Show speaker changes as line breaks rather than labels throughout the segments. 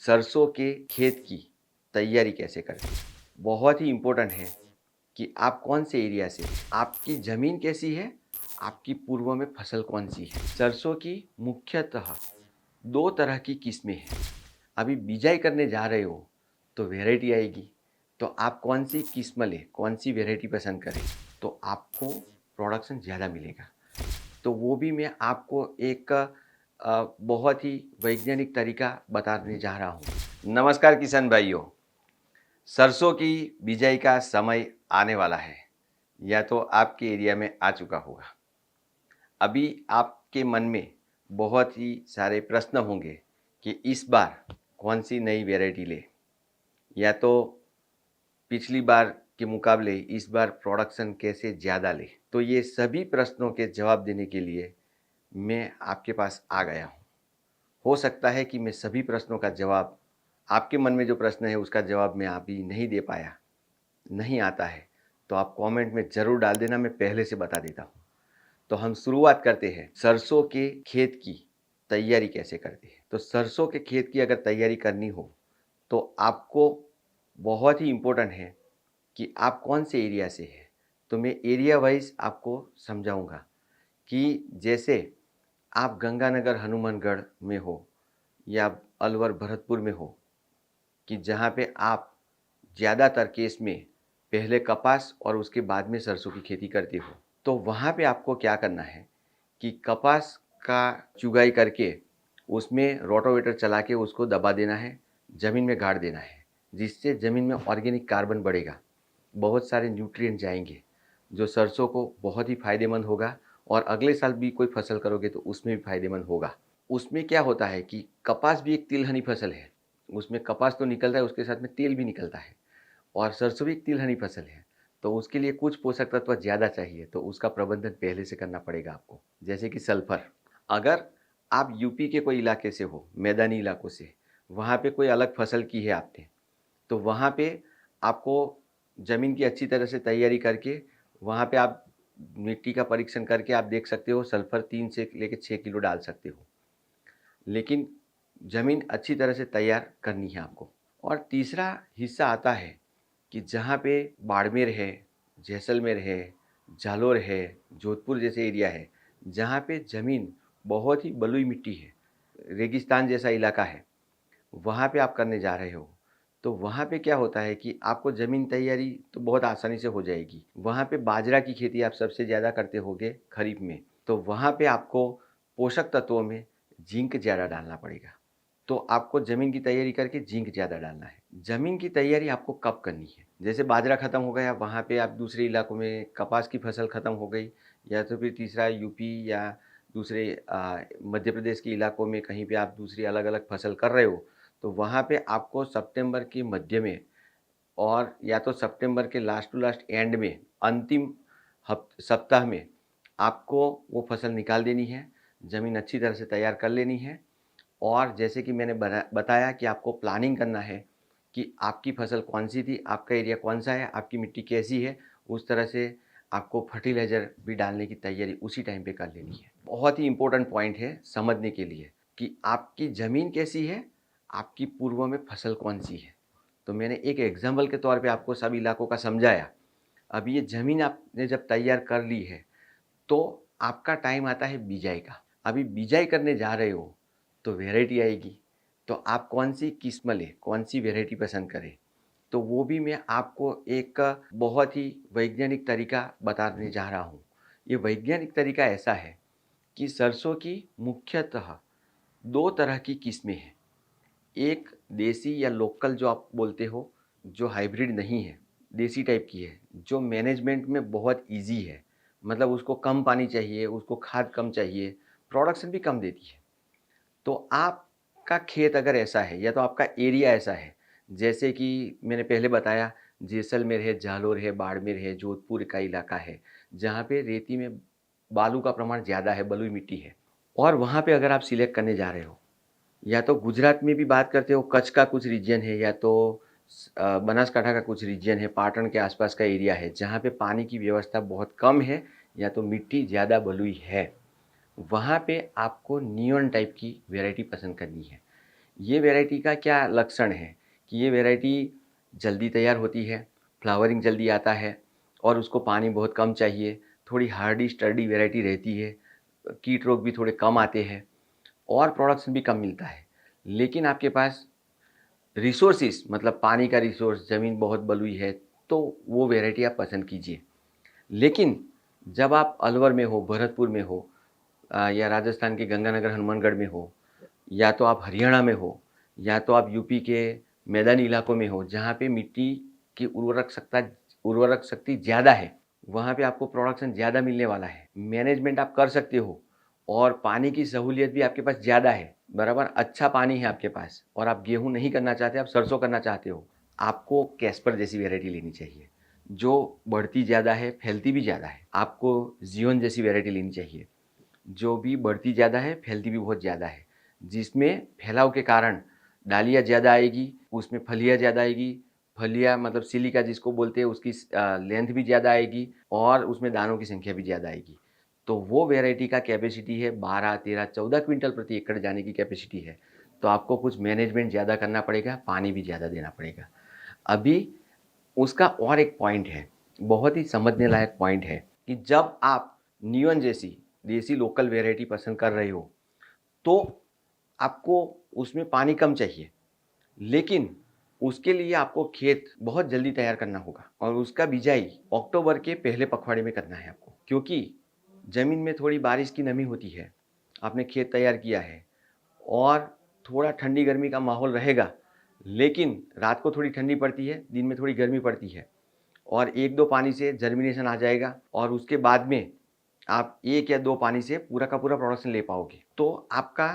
सरसों के खेत की तैयारी कैसे करें? बहुत ही इम्पोर्टेंट है कि आप कौन से एरिया से, आपकी ज़मीन कैसी है, आपकी पूर्व में फसल कौन-सी है। सरसों की मुख्यतः 2 तरह की किस्में हैं। अभी बिजाई करने जा रहे हो, तो वैरायटी आएगी, तो आप कौन-सी किस्म लें, कौन-सी वैरायटी पसंद करें, तो आपको प्रोडक्शन ज़्यादा मिलेगा। तो वो भी मैं आपको एक बहुत ही वैज्ञानिक तरीका बताने जा रहा हूँ। नमस्कार किसान भाइयों, सरसों की बिजाई का समय आने वाला है या तो आपके एरिया में आ चुका होगा। अभी आपके मन में बहुत ही सारे प्रश्न होंगे कि इस बार कौन सी नई वैरायटी ले, या तो पिछली बार के मुकाबले इस बार प्रोडक्शन कैसे ज़्यादा ले। तो ये सभी प्रश्नों के जवाब देने के लिए मैं आपके पास आ गया हूँ। हो सकता है कि मैं सभी प्रश्नों का जवाब, आपके मन में जो प्रश्न है उसका जवाब मैं अभी नहीं दे पाया, नहीं आता है, तो आप कमेंट में ज़रूर डाल देना, मैं पहले से बता देता हूँ। तो हम शुरुआत करते हैं, सरसों के खेत की तैयारी कैसे करते हैं। तो सरसों के खेत की अगर तैयारी करनी हो तो आपको बहुत ही इम्पोर्टेंट है कि आप कौन से एरिया से हैं। तो मैं एरिया वाइज आपको समझाऊंगा कि जैसे आप गंगानगर हनुमानगढ़ में हो या अलवर भरतपुर में हो, कि जहाँ पे आप ज़्यादातर केस में पहले कपास और उसके बाद में सरसों की खेती करते हो, तो वहाँ पे आपको क्या करना है कि कपास का चुगाई करके उसमें रोटावेटर चला के उसको दबा देना है, ज़मीन में गाड़ देना है, जिससे ज़मीन में ऑर्गेनिक कार्बन बढ़ेगा, बहुत सारे न्यूट्रिएंट जाएंगे, जो सरसों को बहुत ही फ़ायदेमंद होगा और अगले साल भी कोई फसल करोगे तो उसमें भी फ़ायदेमंद होगा। उसमें क्या होता है कि कपास भी एक तिलहनी फसल है, उसमें कपास तो निकलता है, उसके साथ में तेल भी निकलता है, और सरसों भी एक तिलहनी फसल है, तो उसके लिए कुछ पोषक तत्व ज़्यादा चाहिए, तो उसका प्रबंधन पहले से करना पड़ेगा आपको। जैसे कि सल्फर, अगर आप यूपी के कोई इलाके से हो, मैदानी इलाकों से, वहाँ पे कोई अलग फसल की है आपने, तो वहाँ पे आपको ज़मीन की अच्छी तरह से तैयारी करके वहाँ पे आप मिट्टी का परीक्षण करके आप देख सकते हो, सल्फर 3 से लेकर 6 किलो डाल सकते हो, लेकिन ज़मीन अच्छी तरह से तैयार करनी है आपको। और तीसरा हिस्सा आता है कि जहाँ पे बाड़मेर है, जैसलमेर है, जालोर है, जोधपुर जैसे एरिया है, जहाँ पे ज़मीन बहुत ही बलुई मिट्टी है, रेगिस्तान जैसा इलाका है, वहाँ पे आप करने जा रहे हो, तो वहाँ पे क्या होता है कि आपको ज़मीन तैयारी तो बहुत आसानी से हो जाएगी। वहाँ पे बाजरा की खेती आप सबसे ज़्यादा करते होगे खरीफ में, तो वहाँ पे आपको पोषक तत्वों में जिंक ज़्यादा डालना पड़ेगा। तो आपको ज़मीन की तैयारी करके जिंक ज़्यादा डालना है। ज़मीन की तैयारी आपको कब करनी है? जैसे बाजरा ख़त्म हो गया, वहाँ पे आप दूसरे इलाकों में कपास की फसल ख़त्म हो गई, या तो फिर तीसरा यूपी या दूसरे मध्य प्रदेश के इलाकों में कहीं पे आप दूसरी अलग-अलग फसल कर रहे हो, तो वहाँ पे आपको सितंबर के मध्य में और या तो सितंबर के लास्ट टू लास्ट एंड में, अंतिम सप्ताह में आपको वो फसल निकाल देनी है, ज़मीन अच्छी तरह से तैयार कर लेनी है। और जैसे कि मैंने बताया कि आपको प्लानिंग करना है कि आपकी फसल कौन सी थी, आपका एरिया कौन सा है, आपकी मिट्टी कैसी है, उस तरह से आपको फर्टिलाइज़र भी डालने की तैयारी उसी टाइम पे कर लेनी है। बहुत ही इम्पोर्टेंट पॉइंट है समझने के लिए कि आपकी ज़मीन कैसी है, आपकी पूर्व में फसल कौन सी है। तो मैंने एक एग्जाम्पल के तौर पे आपको सब इलाकों का समझाया। अब ये ज़मीन आपने जब तैयार कर ली है, तो आपका टाइम आता है बिजाई का। अभी बिजाई करने जा रहे हो, तो वैरायटी आएगी, तो आप कौन सी किस्म लें, कौन सी वैरायटी पसंद करें, तो वो भी मैं आपको एक बहुत ही वैज्ञानिक तरीका बताने जा रहा हूँ। ये वैज्ञानिक तरीका ऐसा है कि सरसों की मुख्यतः 2 तरह की किस्में हैं। एक देसी या लोकल जो आप बोलते हो, जो हाइब्रिड नहीं है, देसी टाइप की है, जो मैनेजमेंट में बहुत ईज़ी है, मतलब उसको कम पानी चाहिए, उसको खाद कम चाहिए, प्रोडक्शन भी कम देती है। तो आपका खेत अगर ऐसा है या तो आपका एरिया ऐसा है, जैसे कि मैंने पहले बताया, जैसलमेर है, जालोर है, बाड़मेर है, जोधपुर का इलाका है, जहाँ पे रेती में बालू का प्रमाण ज़्यादा है, बलुई मिट्टी है, और वहाँ पे अगर आप सिलेक्ट करने जा रहे हो, या तो गुजरात में भी बात करते हो, कच्छ का कुछ रीजन है, या तो बनासकांठा का कुछ रीजन है, पाटन के आसपास का एरिया है, जहाँ पे पानी की व्यवस्था बहुत कम है या तो मिट्टी ज़्यादा बलुई है, वहाँ पे आपको नियॉन टाइप की वैरायटी पसंद करनी है। ये वैरायटी का क्या लक्षण है कि ये वैरायटी जल्दी तैयार होती है, फ्लावरिंग जल्दी आता है और उसको पानी बहुत कम चाहिए, थोड़ी हार्डी स्टर्डी वैरायटी रहती है, कीट रोग भी थोड़े कम आते हैं और प्रोडक्शन भी कम मिलता है। लेकिन आपके पास रिसोर्सेज मतलब पानी का रिसोर्स, ज़मीन बहुत बलुई है, तो वो वैरायटी आप पसंद कीजिए। लेकिन जब आप अलवर में हो, भरतपुर में हो या राजस्थान के गंगानगर हनुमानगढ़ में हो, या तो आप हरियाणा में हो, या तो आप यूपी के मैदानी इलाकों में हो जहाँ पे मिट्टी की उर्वरक शक्ति ज़्यादा है, वहाँ पे आपको प्रोडक्शन ज़्यादा मिलने वाला है, मैनेजमेंट आप कर सकते हो और पानी की सहूलियत भी आपके पास ज़्यादा है, बराबर अच्छा पानी है आपके पास और आप गेहूँ नहीं करना चाहते, आप सरसों करना चाहते हो, आपको कैस्पर जैसी वैरायटी लेनी चाहिए जो बढ़ती ज़्यादा है, फैलती भी ज़्यादा है। आपको जीवन जैसी वैरायटी लेनी चाहिए जो भी बढ़ती ज़्यादा है, फैलती भी बहुत ज़्यादा है, जिसमें फैलाव के कारण डालियाँ ज़्यादा आएगी, उसमें फलियाँ ज़्यादा आएगी, फलियाँ मतलब सिलिका जिसको बोलते हैं उसकी लेंथ भी ज़्यादा आएगी और उसमें दानों की संख्या भी ज़्यादा आएगी। तो वो वैरायटी का कैपेसिटी है 12, 13, 14 क्विंटल प्रति एकड़ जाने की कैपेसिटी है। तो आपको कुछ मैनेजमेंट ज़्यादा करना पड़ेगा, पानी भी ज़्यादा देना पड़ेगा। अभी उसका और एक पॉइंट है, बहुत ही समझने लायक पॉइंट है कि जब आप नियॉन जैसी देसी लोकल वैरायटी पसंद कर रहे हो तो आपको उसमें पानी कम चाहिए, लेकिन उसके लिए आपको खेत बहुत जल्दी तैयार करना होगा और उसका बिजाई अक्टूबर के पहले पखवाड़े में करना है आपको, क्योंकि ज़मीन में थोड़ी बारिश की नमी होती है, आपने खेत तैयार किया है और थोड़ा ठंडी गर्मी का माहौल रहेगा, लेकिन रात को थोड़ी ठंडी पड़ती है, दिन में थोड़ी गर्मी पड़ती है और 1-2 पानी से जर्मिनेशन आ जाएगा और उसके बाद में आप 1 या 2 पानी से पूरा का पूरा प्रोडक्शन ले पाओगे। तो आपका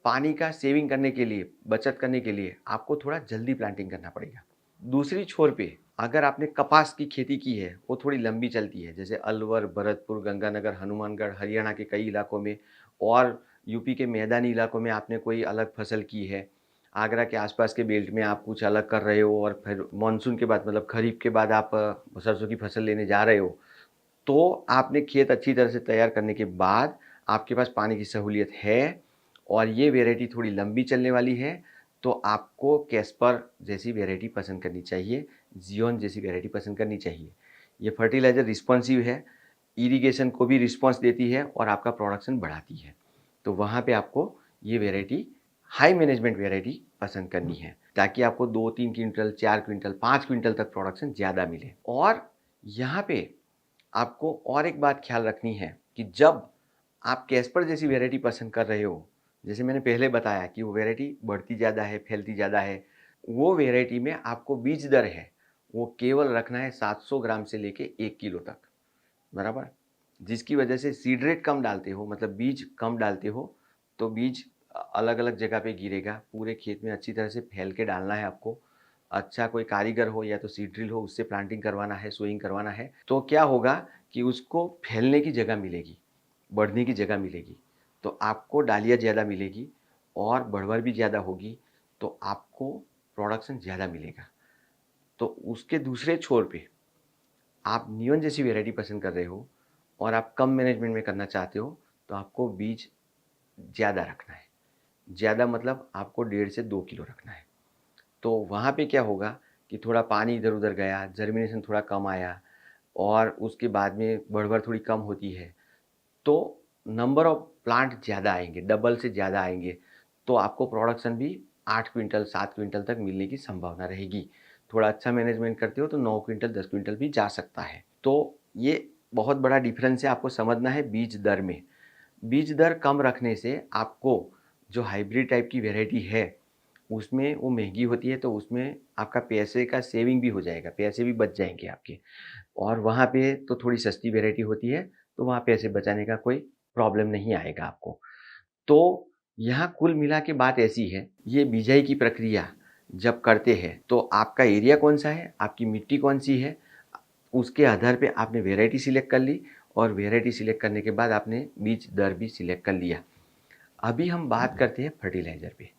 पानी का सेविंग करने के लिए, बचत करने के लिए आपको थोड़ा जल्दी प्लांटिंग करना पड़ेगा। दूसरी छोर पे अगर आपने कपास की खेती की है, वो थोड़ी लंबी चलती है, जैसे अलवर, भरतपुर, गंगानगर, हनुमानगढ़, हरियाणा के कई इलाकों में और यूपी के मैदानी इलाकों में आपने कोई अलग फसल की है, आगरा के आसपास के बेल्ट में आप कुछ अलग कर रहे हो और फिर मानसून के बाद मतलब खरीफ के बाद आप सरसों की फसल लेने जा रहे हो, तो आपने खेत अच्छी तरह से तैयार करने के बाद आपके पास पानी की सहूलियत है और ये वैरायटी थोड़ी लंबी चलने वाली है, तो आपको कैस्पर जैसी वैरायटी पसंद करनी चाहिए, ज़ियोन जैसी वैरायटी पसंद करनी चाहिए। ये फर्टिलाइज़र रिस्पॉन्सिव है, इरिगेशन को भी रिस्पॉन्स देती है और आपका प्रोडक्शन बढ़ाती है। तो वहाँ पे आपको ये वैरायटी हाई मैनेजमेंट वैरायटी पसंद करनी है, ताकि आपको 2-3 क्विंटल, 4 क्विंटल, 5 क्विंटल तक प्रोडक्शन ज़्यादा मिले। और यहाँ पे आपको और एक बात ख्याल रखनी है कि जब आप कैस्पर जैसी वैरायटी पसंद कर रहे हो, जैसे मैंने पहले बताया कि वो वैरायटी बढ़ती ज़्यादा है, फैलती ज़्यादा है, वो वैरायटी में आपको बीज दर है, वो केवल रखना है 700 ग्राम से लेके 1 किलो तक, बराबर? जिसकी वजह से सीड रेट कम डालते हो, मतलब बीज कम डालते हो, तो बीज अलग-अलग जगह पे गिरेगा, पूरे खेत में अच्छी तरह से फैल के डालना है आपको। अच्छा कोई कारीगर हो या तो सीड ड्रिल हो, उससे प्लांटिंग करवाना है, सोइंग करवाना है, तो क्या होगा कि उसको फैलने की जगह मिलेगी, बढ़ने की जगह मिलेगी, तो आपको डालियाँ ज़्यादा मिलेगी और बढ़वर भी ज़्यादा होगी, तो आपको प्रोडक्शन ज़्यादा मिलेगा। तो उसके दूसरे छोर पे आप नियॉन जैसी वैरायटी पसंद कर रहे हो और आप कम मैनेजमेंट में करना चाहते हो, तो आपको बीज ज़्यादा रखना है। ज़्यादा मतलब आपको 1.5 से 2 किलो रखना है। तो वहाँ पे क्या होगा कि थोड़ा पानी इधर-उधर गया, जर्मिनेशन थोड़ा कम आया और उसके बाद में बढ़-बढ़ थोड़ी कम होती है, तो नंबर ऑफ प्लांट ज़्यादा आएँगे, डबल से ज़्यादा आएँगे, तो आपको प्रोडक्शन भी 8 क्विंटल, 7 क्विंटल तक मिलने की संभावना रहेगी। थोड़ा अच्छा मैनेजमेंट करते हो तो 9 क्विंटल, 10 क्विंटल भी जा सकता है। तो ये बहुत बड़ा डिफरेंस है, आपको समझना है बीज दर में। बीज दर कम रखने से आपको जो हाइब्रिड टाइप की वैरायटी है, उसमें वो महंगी होती है, तो उसमें आपका पैसे का सेविंग भी हो जाएगा, पैसे भी बच जाएँगे आपके। और वहाँ पे तो थोड़ी सस्ती वैरायटी होती है, तो वहाँ पैसे बचाने का कोई प्रॉब्लम नहीं आएगा आपको। तो यहाँ कुल मिला के बात ऐसी है, ये बिजाई की प्रक्रिया जब करते हैं, तो आपका एरिया कौन-सा है, आपकी मिट्टी कौन-सी है, उसके आधार पे आपने वैरायटी सिलेक्ट कर ली और वैरायटी सिलेक्ट करने के बाद आपने बीज दर भी सिलेक्ट कर लिया। अभी हम बात करते हैं फर्टिलाइज़र पे।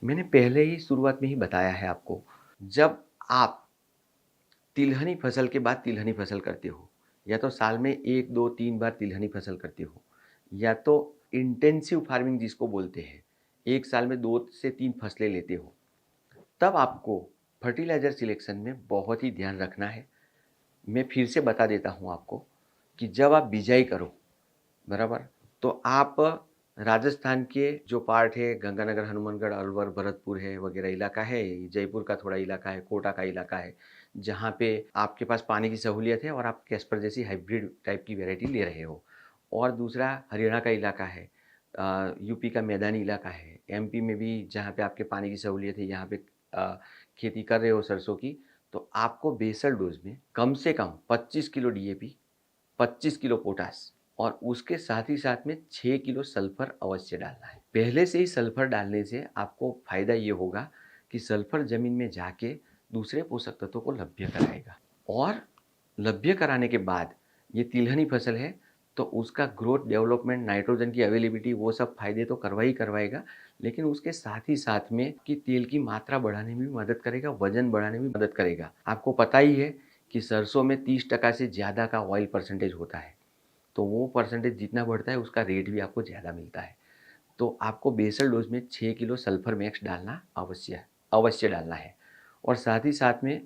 मैंने पहले ही शुरुआत में ही बताया है आपको, जब आप तिलहनी फसल के बाद तिलहनी फसल करते हो, या तो साल में 1, 2, 3 बार तिलहनी फसल करते हो, या तो इंटेंसिव फार्मिंग जिसको बोलते हैं, एक साल में 2 से 3 फसलें लेते हो, तब आपको फर्टिलाइज़र सिलेक्शन में बहुत ही ध्यान रखना है। मैं फिर से बता देता हूँ आपको कि जब आप बिजाई करो, बराबर, तो आप राजस्थान के जो पार्ट है, गंगानगर, हनुमानगढ़, अलवर, भरतपुर है वगैरह इलाका है, जयपुर का थोड़ा इलाका है, कोटा का इलाका है, जहाँ पे आपके पास पानी की सहूलियत है और आप कैस्पर जैसी हाइब्रिड टाइप की वैरायटी ले रहे हो। और दूसरा हरियाणा का इलाका है, यूपी का मैदानी इलाका है, एमपी में भी जहाँ पे आपके पानी की सहूलियत है, यहाँ पे खेती कर रहे हो सरसों की, तो आपको बेसल डोज में कम से कम 25 किलो डीएपी, 25 किलो पोटास और उसके साथ ही साथ में 6 किलो सल्फर अवश्य डालना है। पहले से ही सल्फर डालने से आपको फ़ायदा ये होगा कि सल्फर ज़मीन में जाके दूसरे पोषक तत्वों को लभ्य कराएगा और लभ्य कराने के बाद ये तिलहनी फसल है तो उसका ग्रोथ, डेवलपमेंट, नाइट्रोजन की अवेलेबिलिटी वो सब फ़ायदे तो करवा ही करवाएगा, लेकिन उसके साथ ही साथ में कि तेल की मात्रा बढ़ाने में भी मदद करेगा, वज़न बढ़ाने में भी मदद करेगा। आपको पता ही है कि सरसों में 30% से ज़्यादा का ऑयल परसेंटेज होता है, तो वो परसेंटेज जितना बढ़ता है उसका रेट भी आपको ज़्यादा मिलता है। तो आपको बेसल डोज में 6 किलो सल्फर मैक्स डालना अवश्य डालना है। और साथ ही साथ में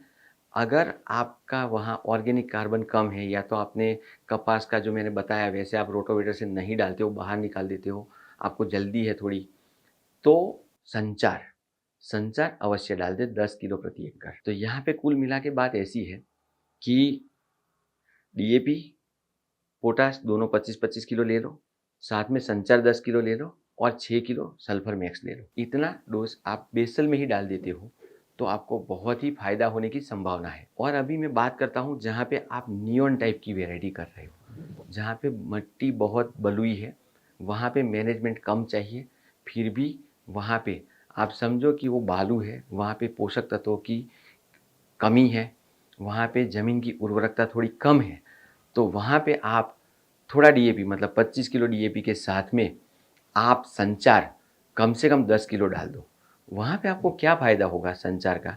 अगर आपका वहाँ ऑर्गेनिक कार्बन कम है या तो आपने कपास का जो मैंने बताया वैसे आप रोटावेटर से नहीं डालते हो, बाहर निकाल देते हो, आपको जल्दी है थोड़ी, तो संचार संचार अवश्य डाल दें 10 किलो प्रति एकड़। तो यहाँ पे कुल मिला के बात ऐसी है कि डीएपी, पोटाश दोनों 25-25 किलो ले लो, साथ में संचार 10 किलो ले लो और 6 किलो सल्फर मैक्स ले लो। इतना डोज आप बेसल में ही डाल देते हो तो आपको बहुत ही फायदा होने की संभावना है। और अभी मैं बात करता हूँ जहाँ पे आप नियॉन टाइप की वैरायटी कर रहे हो, जहाँ पे मिट्टी बहुत बलुई है, वहाँ पे मैनेजमेंट कम चाहिए, फिर भी वहाँ पे आप समझो कि वो बालू है, वहाँ पे पोषक तत्वों की कमी है, वहाँ पे ज़मीन की उर्वरकता थोड़ी कम है, तो वहाँ पे आप थोड़ा डीएपी मतलब 25 किलो डीएपी के साथ में आप संचार कम से कम 10 किलो डाल दो। वहाँ पे आपको क्या फ़ायदा होगा संचार का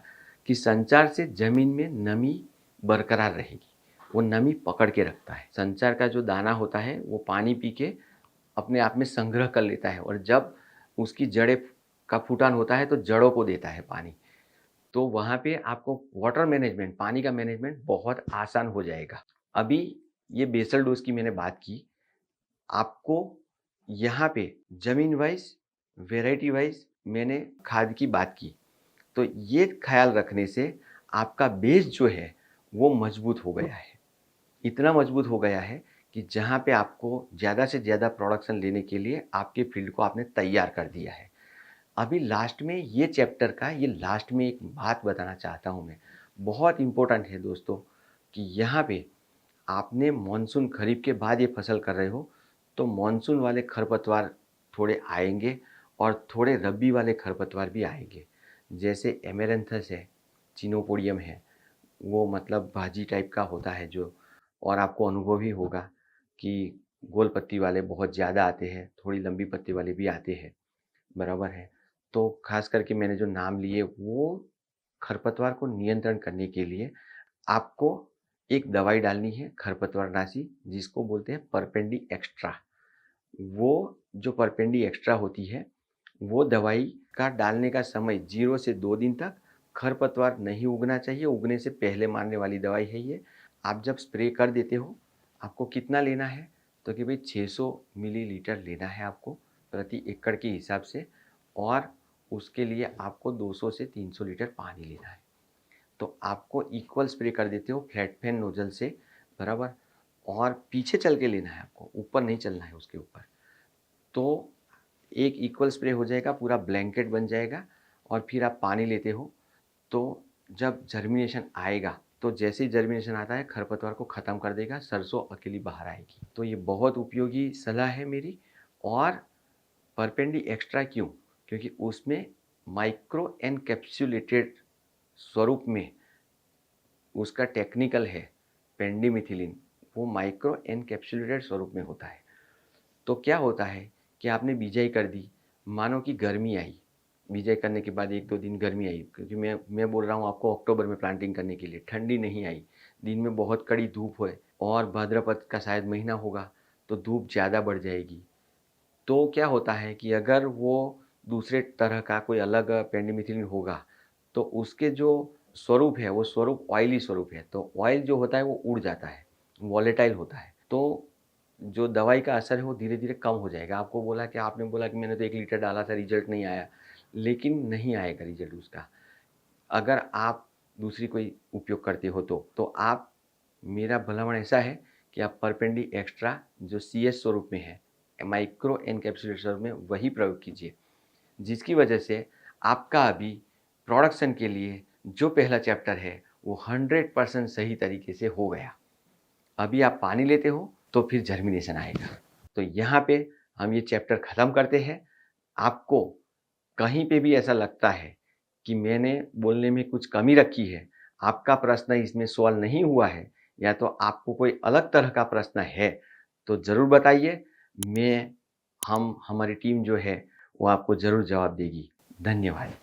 कि संचार से ज़मीन में नमी बरकरार रहेगी, वो नमी पकड़ के रखता है। संचार का जो दाना होता है वो पानी पी के अपने आप में संग्रह कर लेता है और जब उसकी जड़ें का फूटान होता है तो जड़ों को देता है पानी। तो वहाँ पे आपको वाटर मैनेजमेंट, पानी का मैनेजमेंट बहुत आसान हो जाएगा। अभी ये बेसल डोज़ की मैंने बात की, आपको यहाँ पे ज़मीन वाइज़, वैरायटी वाइज़ मैंने खाद की बात की। तो ये ख़्याल रखने से आपका बेस जो है वो मज़बूत हो गया है। इतना मज़बूत हो गया है कि जहाँ पे आपको ज़्यादा से ज़्यादा प्रोडक्शन लेने के लिए आपके फ़ील्ड को आपने तैयार कर दिया है। अभी लास्ट में ये चैप्टर का ये लास्ट में एक बात बताना चाहता हूँ मैं, बहुत इम्पोर्टेंट है दोस्तों, कि यहाँ पे आपने मानसून खरीफ के बाद ये फसल कर रहे हो तो मानसून वाले खरपतवार थोड़े आएंगे और थोड़े रबी वाले खरपतवार भी आएंगे। जैसे एमेरेंथस है, चिनोपोडियम है, वो मतलब भाजी टाइप का होता है जो, और आपको अनुभव ही होगा कि गोल पत्ती वाले बहुत ज़्यादा आते हैं, थोड़ी लंबी पत्ती वाले भी आते हैं, बराबर है। तो खास करके मैंने जो नाम लिए वो खरपतवार को नियंत्रण करने के लिए आपको एक दवाई डालनी है खरपतवारनाशी, जिसको बोलते हैं परपेंडी एक्स्ट्रा। वो जो परपेंडी एक्स्ट्रा होती है वो दवाई का डालने का समय 0 से 2 दिन तक, खरपतवार नहीं उगना चाहिए, उगने से पहले मारने वाली दवाई है ये। आप जब स्प्रे कर देते हो आपको कितना लेना है, तो कि भाई 600 मिलीलीटर लेना है आपको प्रति एकड़ के हिसाब से, और उसके लिए आपको 200 से 300 लीटर पानी लेना है। तो आपको इक्वल स्प्रे कर देते हो फ्लैट फैन नोजल से, बराबर, और पीछे चल के लेना है आपको, ऊपर नहीं चलना है उसके ऊपर। तो एक इक्वल स्प्रे हो जाएगा, पूरा ब्लैंकेट बन जाएगा, और फिर आप पानी लेते हो। तो जब जर्मिनेशन आएगा तो जैसे ही जर्मिनेशन आता है खरपतवार को ख़त्म कर देगा, सरसों अकेली बाहर आएगी। तो ये बहुत उपयोगी सलाह है मेरी। और परपेंडी एक्स्ट्रा क्यों? क्योंकि उसमें माइक्रो एनकैप्सुलेटेड स्वरूप में उसका टेक्निकल है पेंडिमिथिलिन, वो माइक्रो एनकैप्सुलेटेड स्वरूप में होता है। तो क्या होता है कि आपने बिजाई कर दी, मानो कि गर्मी आई, बिजाई करने के बाद 1-2 दिन गर्मी आई, क्योंकि मैं बोल रहा हूँ आपको अक्टूबर में प्लांटिंग करने के लिए, ठंडी नहीं आई, दिन में बहुत कड़ी धूप है और भाद्रपद का शायद महीना होगा तो धूप ज़्यादा बढ़ जाएगी। तो क्या होता है कि अगर वो दूसरे तरह का कोई अलग पेंडिमिथिलिन होगा तो उसके जो स्वरूप है वो स्वरूप ऑयली स्वरूप है, तो ऑयल जो होता है वो उड़ जाता है, वॉलेटाइल होता है, तो जो दवाई का असर है वो धीरे धीरे कम हो जाएगा। आपको बोला कि आपने बोला कि मैंने तो 1 लीटर डाला था, रिजल्ट नहीं आया, लेकिन नहीं आएगा रिजल्ट उसका। अगर आप दूसरी कोई उपयोग करते हो तो आप, मेरा भलामण ऐसा है कि आप परपेंडी एक्स्ट्रा जो CS स्वरूप में है, माइक्रो एनकैप्सुलेट स्वरूप में, वही प्रयोग कीजिए, जिसकी वजह से आपका अभी प्रोडक्शन के लिए जो पहला चैप्टर है वो 100% सही तरीके से हो गया। अभी आप पानी लेते हो तो फिर जर्मिनेशन आएगा। तो यहाँ पे हम ये चैप्टर ख़त्म करते हैं। आपको कहीं पे भी ऐसा लगता है कि मैंने बोलने में कुछ कमी रखी है, आपका प्रश्न इसमें सॉल्व नहीं हुआ है, या तो आपको कोई अलग तरह का प्रश्न है, तो ज़रूर बताइए। हमारी टीम जो है वो आपको ज़रूर जवाब देगी। धन्यवाद।